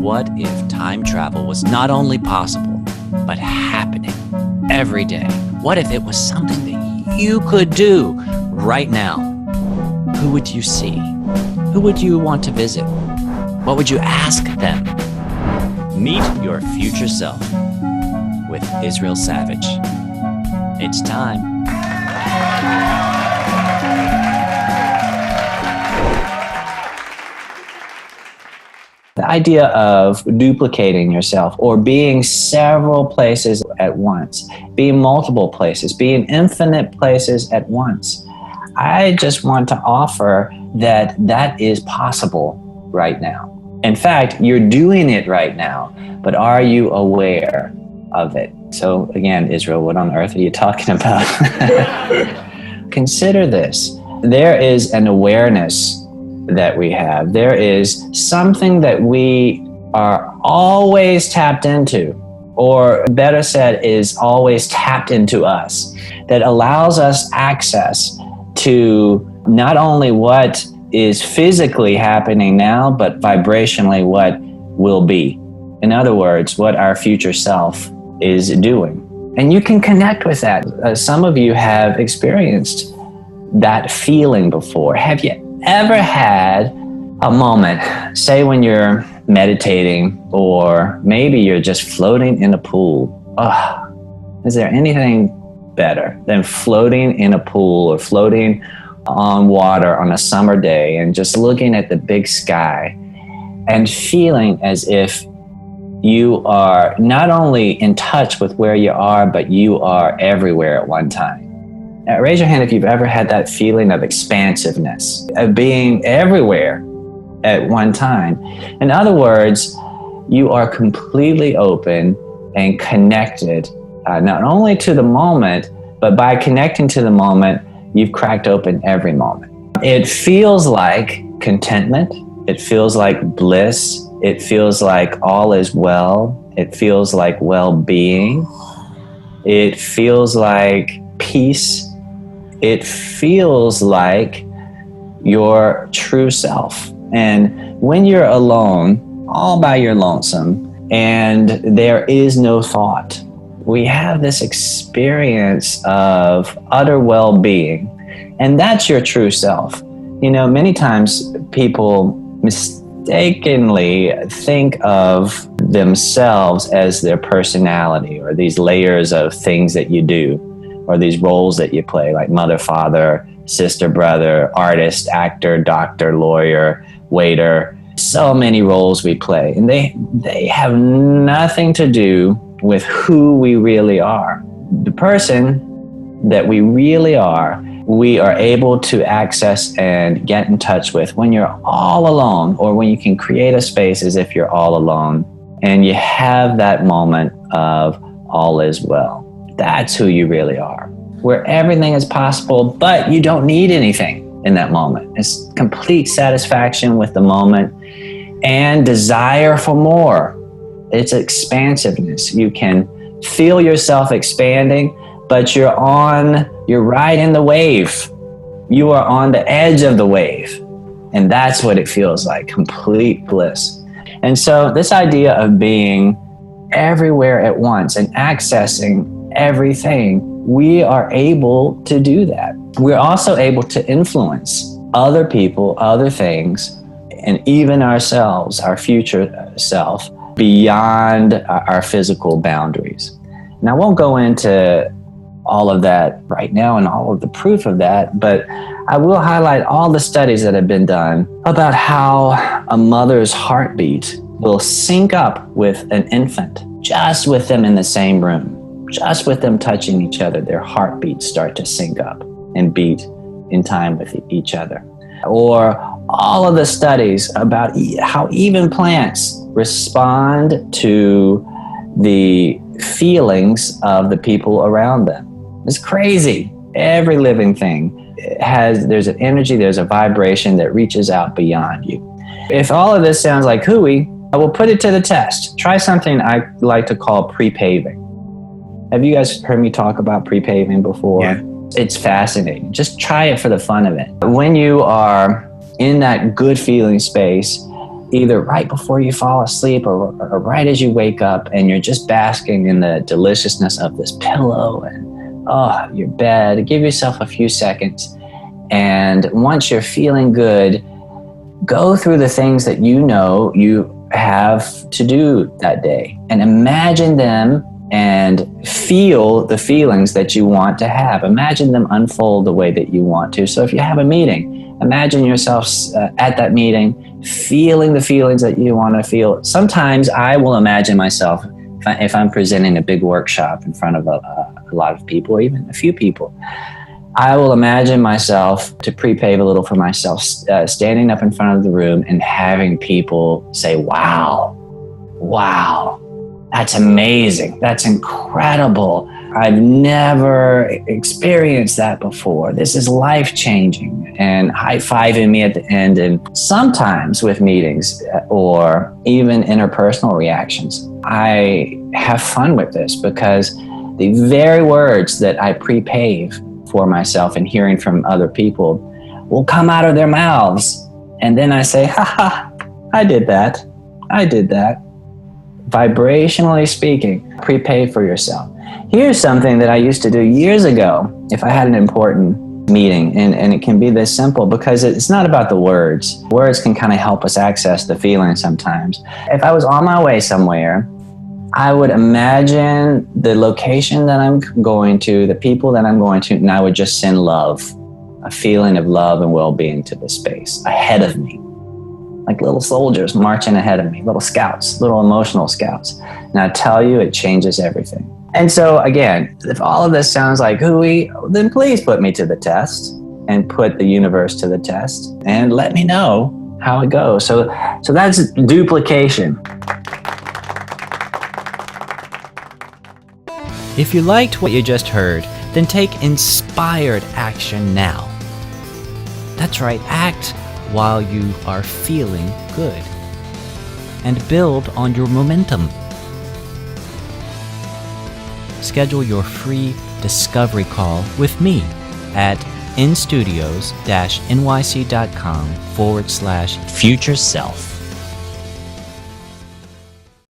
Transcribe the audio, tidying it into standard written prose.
What if time travel was not only possible, but happening every day? What if it was something that you could do right now? Who would you see? Who would you want to visit? What would you ask them? Meet your future self with Israel Savage. It's time. The idea of duplicating yourself or being several places at once, being multiple places, being infinite places at once. I just want to offer that that is possible right now. In fact, you're doing it right now, but are you aware of it? So again, Israel, what on earth are you talking about? Consider this. There is an awareness that we have. There is something that we are always tapped into, or better said, is always tapped into us, that allows us access to not only what is physically happening now, but vibrationally what will be. In other words, what our future self is doing. And you can connect with that. Some of you have experienced that feeling before. Have you ever had a moment, say when you're meditating, or maybe you're just floating in a pool? Is there anything better than floating in a pool or floating on water on a summer day and just looking at the big sky and feeling as if you are not only in touch with where you are, but you are everywhere at one time? Now, raise your hand if you've ever had that feeling of expansiveness, of being everywhere at one time. In other words, you are completely open and connected, not only to the moment, but by connecting to the moment, you've cracked open every moment. It feels like contentment. It feels like bliss. It feels like all is well. It feels like well-being. It feels like peace. It feels like your true self. And when you're alone, all by your lonesome, and there is no thought, we have this experience of utter well-being. And that's your true self. You know, many times people mistakenly think of themselves as their personality, or these layers of things that you do, or these roles that you play, like mother, father, sister, brother, artist, actor, doctor, lawyer, waiter. So many roles we play, and they have nothing to do with who we really are. The person that we really are, we are able to access and get in touch with when you're all alone, or when you can create a space as if you're all alone, and you have that moment of all is well. That's who you really are, where everything is possible, but you don't need anything in that moment. It's complete satisfaction with the moment and desire for more. It's expansiveness. You can feel yourself expanding, but you're right in the wave. You are on the edge of the wave. And that's what it feels like, complete bliss. And so this idea of being everywhere at once and accessing everything, we are able to do that. We're also able to influence other people, other things, and even ourselves, our future self, beyond our physical boundaries. Now, I won't go into all of that right now and all of the proof of that, but I will highlight all the studies that have been done about how a mother's heartbeat will sync up with an infant, just with them in the same room. Just with them touching each other, their heartbeats start to sync up and beat in time with each other. Or all of the studies about how even plants respond to the feelings of the people around them. It's crazy. Every living thing there's an energy, there's a vibration that reaches out beyond you. If all of this sounds like hooey, I will put it to the test. Try something I like to call pre-paving. Have you guys heard me talk about pre-paving before? Yeah. It's fascinating. Just try it for the fun of it. When you are in that good feeling space, either right before you fall asleep or right as you wake up, and you're just basking in the deliciousness of this pillow and your bed. Give yourself a few seconds. And once you're feeling good, go through the things that you know you have to do that day and imagine them and feel the feelings that you want to have. Imagine them unfold the way that you want to. So if you have a meeting, imagine yourself at that meeting, feeling the feelings that you want to feel. Sometimes I will imagine myself, if I'm presenting a big workshop in front of a lot of people, or even a few people, I will imagine myself, to prepave a little for myself, standing up in front of the room and having people say, wow, that's amazing. That's incredible. I've never experienced that before. This is life-changing. And high-fiving me at the end. And sometimes with meetings or even interpersonal reactions, I have fun with this because the very words that I prepave for myself and hearing from other people will come out of their mouths. And then I say, I did that. Vibrationally speaking, prepave for yourself. Here's something that I used to do years ago if I had an important meeting, and it can be this simple because it's not about the words. Words can kind of help us access the feeling sometimes. If I was on my way somewhere, I would imagine the location that I'm going to, the people that I'm going to, and I would just send love, a feeling of love and well-being to the space ahead of me. Like little soldiers marching ahead of me, little scouts, little emotional scouts. And I tell you, it changes everything. And so again, if all of this sounds like hooey, then please put me to the test and put the universe to the test and let me know how it goes. So that's duplication. If you liked what you just heard, then take inspired action now. That's right, act while you are feeling good and build on your momentum. Schedule your free discovery call with me at instudios-nyc.com/future self.